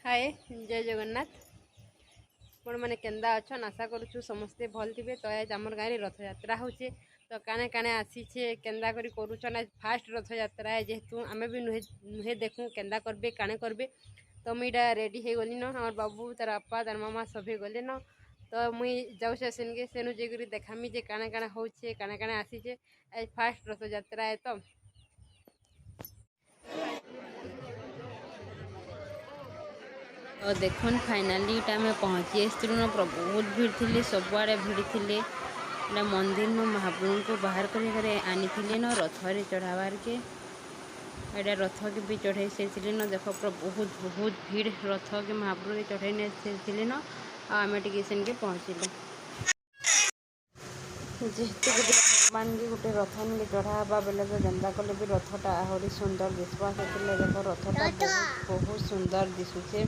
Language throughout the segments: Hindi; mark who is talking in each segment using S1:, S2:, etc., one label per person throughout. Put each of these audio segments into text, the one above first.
S1: हाय जय जगन्नाथ आपण मैंने केन्दा अच्छन आशा करूँ समस्ते भल थे। तो आज आम गाँव में रथ यात्रा होचे तो काने काने आसीचे केन्दा करी करूछन। आज फास्ट रथ यात्रा है जेहेतु आमे भी नुहे देखूँ केन्दा करबे काने करबे। तो मुईटा रेडी हो गली न हमार बाबू तार बापा तार मामा सभी गले न। तो मुई जाऊे सेन के सेनु जेकरी देखामी जे काने काने होचे काने काने आसीचे। आज फास्ट रथ यात्रा है तो तो देखन फाइनाली आम पहुँची आसलुन। पूरा बहुत भीड़ थी सबुआड़े भीड़ थी। मंदिर न महाप्रभु को बाहर कर आनी न रथरे चढ़ावार के एटा रथ के भी चढ़ाई से न। देख पूरा बहुत बहुत भीड़ रथ के महाप्रभु के चढ़ाई से न आम टे सेन के पहुँचलु। जेहेतु गोटे भगवान की गोटे रथ निके चढ़ावा बेले तो जेन्दा कले भी रथटा आहरी सुंदर दिशा से देख रथटा बहुत सुंदर दिशुचे।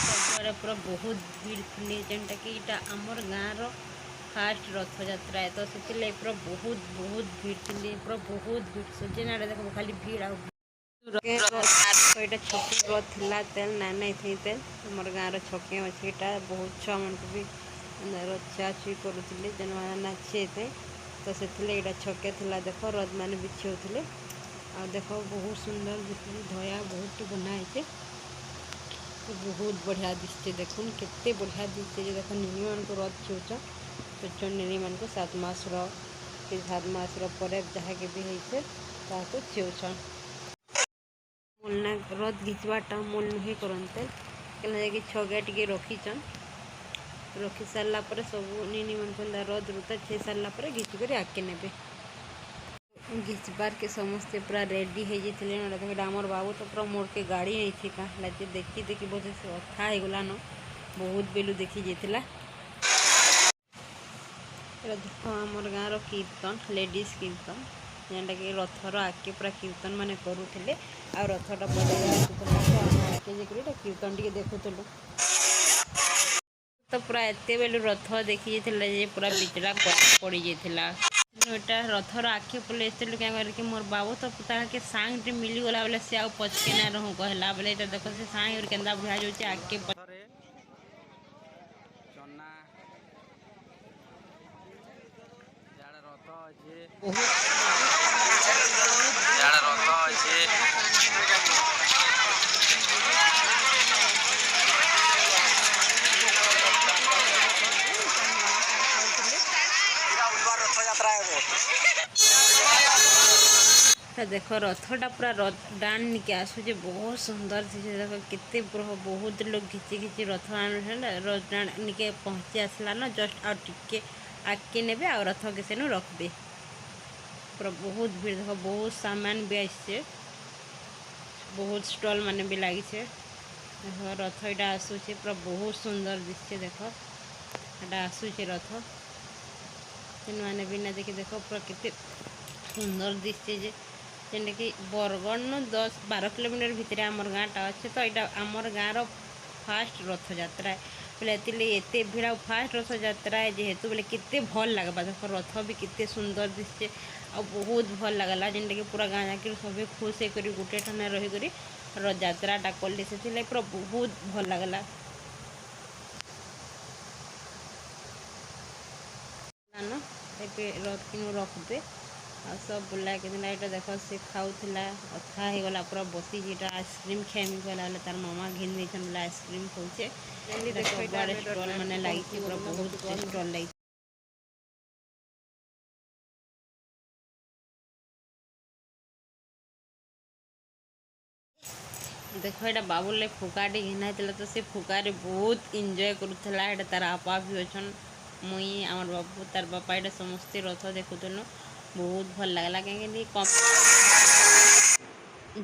S1: सबुआड़े पूरा बहुत भीड़ थी जेनटा कि इटा आमर गाँव फास्ट रथ यात्रा है। तो से पूरा बहुत बहुत भीड़ थी पूरा बहुत भीड़ सोचे ना देख खाली भीड़ आटा छके रथ था तेल ना नहीं थी तेल आमर गाँव छके अच्छे बहुत छुआ मन को भी रचा छुई करुले जेन मैंने नाचे थे। तो से छके थी देख रथ मैंने बिछी होते आ देख बहुत सुंदर दिखे धया बहुत बनाए बहुत बढ़िया दिशे। देखुन केते बढ़िया दिशे देख निनी मान को रथ छुच छोट निनी मान को 7 मास जहाँ के भी होते छुचन मूलना रथ घिचवाटा मूल नुहे करते कहीं छगे टे रखीचन रखी सारापर सब निनी मन को रथ रुता छे सारापर घिचिक आगे ने घिचबार के समस्ते पूरा रेडी हो जाते। आमर बाबू तो पूरा मोड़ के गाड़ी नहीं थी कहाँ देखी देखी बोझे से अथा हो गला न बहुत बेलू देखी जाता। देख आमर गाँव कीर्तन लेडीज कीर्तन जेनटा कि रथर आगे पूरा कीर्तन मान करूले आ रथटा आगे कीर्तन टे देखुलु। तो पूरा एत बेलू रथ देखी जाते पूरा बिचड़ा पड़ जाता। एटा रथर आखे पड़े क्या कि मोर बाबू तो के सांग टे मिलीगला बोले से पचके ना रहूँ कहला बोले देख से सांग और केन्दा बुढ़ा जाऊे आगे देख रथटा पूरा रथ डाण निके आसूचे बहुत सुंदर दिशे। देख केते बहुत लोग घिची घिची रथ रथ डाण निके पहुँची आसला न जस्ट आ टिके आगे ने आ रथ के सेनु रखबे पूरा बहुत भीड़। देख बहुत सामान भी आसे बहुत स्टॉल माने भी लगी देख रथ यहाँ आसूचे पूरा बहुत सुंदर दिशे। देख यहाँ आसूचे रथ मैंने भी ना देखी देख पूरा केते सुंदर दिशे जेनटा कि बरगढ़ न 10-12 किलोमीटर भितर आमर गाँटा अच्छे। तो यहाँ आमर गाँव फास्ट रथ यात्रा है बोले एत भीड़ फास्ट रथ यात्रा है जेहेतु बोले केते भल लगवा। देख रथ भी केते सुंदर दिशे आ बहुत भल लगला जेनटा कि पूरा गाँव जाकर सब खुश होकर गोटे ठाने रहीक रथ यात्राटा कले से पूरा बहुत भल लगला। रथ कि रखबे आ सब बुला के यहाँ देख से खाऊला अथा हो गला पूरा बसी आइसक्रीम खेमी कहला तार मामा घिन बोले आइसक्रीम खाऊे बड़े स्टल मैंने लगी पूरा बहुत स्टल लगी। देख यहाँ बाबुले फुकाटे घिना तो से फुकारे बहुत इंजॉय करूला। तार आपा भी अच्छन मुई आमर बाबू तार बापा यहाँ समस्ते रथ देखुलु बहुत भल लगला कहीं कम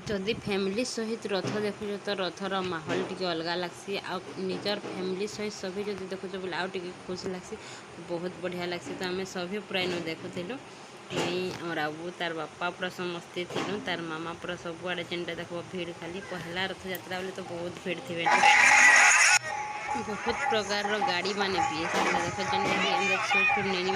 S1: जदि फैमिली सहित रथ देखुच तो रथर माहौल टी अलग लग्सी आ निजर फैमिली सहित सभी जब देखुच बोले आउ टे खुश लग्सी बहुत बढ़िया लग्सी। तो आम सभी पूरा इन देखुलु नहीं आमर आबू तार बापा पूरा समस्ते थी तार मामा पूरा सबुआड़े जेनटा देख भीड़ खाली पहला रथ यात्रा बोले तो बहुत भीड़ थे बहुत प्रकार गाड़ी माने भी देख छोट नेनी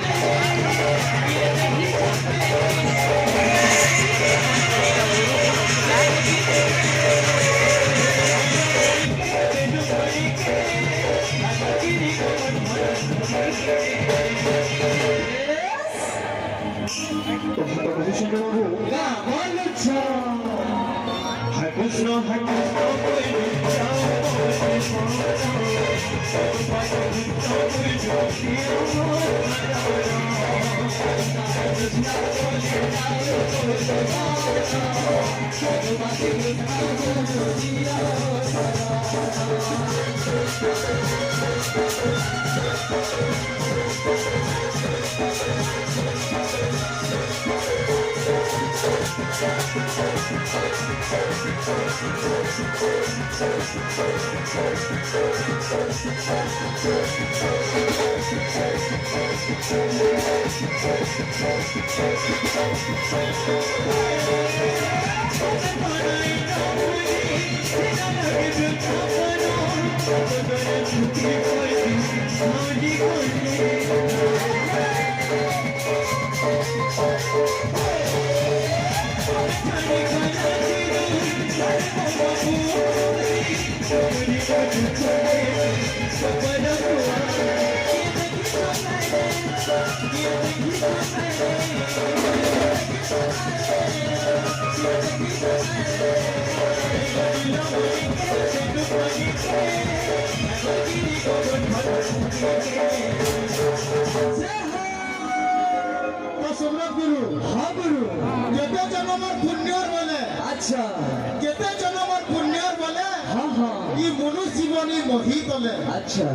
S2: केते जन्मर पुण्यर बोले अच्छा केते जन्मर पुण्यर बोले हां हां ई मनुष्य जीवन ही मोहित बोले अच्छा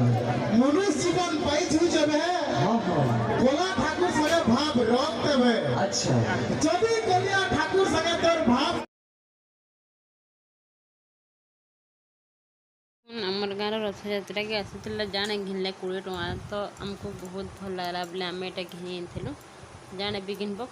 S2: मनुष्य जीवन पाइछु जबे हां हां गोला ठाकुर सगे भाव रख देबे अच्छा जदी गोलिया ठाकुर सगे तोर भाव
S1: आमर गाँव रथ यात्रा के आसी जाने घिनले 20 टଙ୍କା तो आमको बहुत भल लगा बोले आम एटा घिन जाने भी घिनब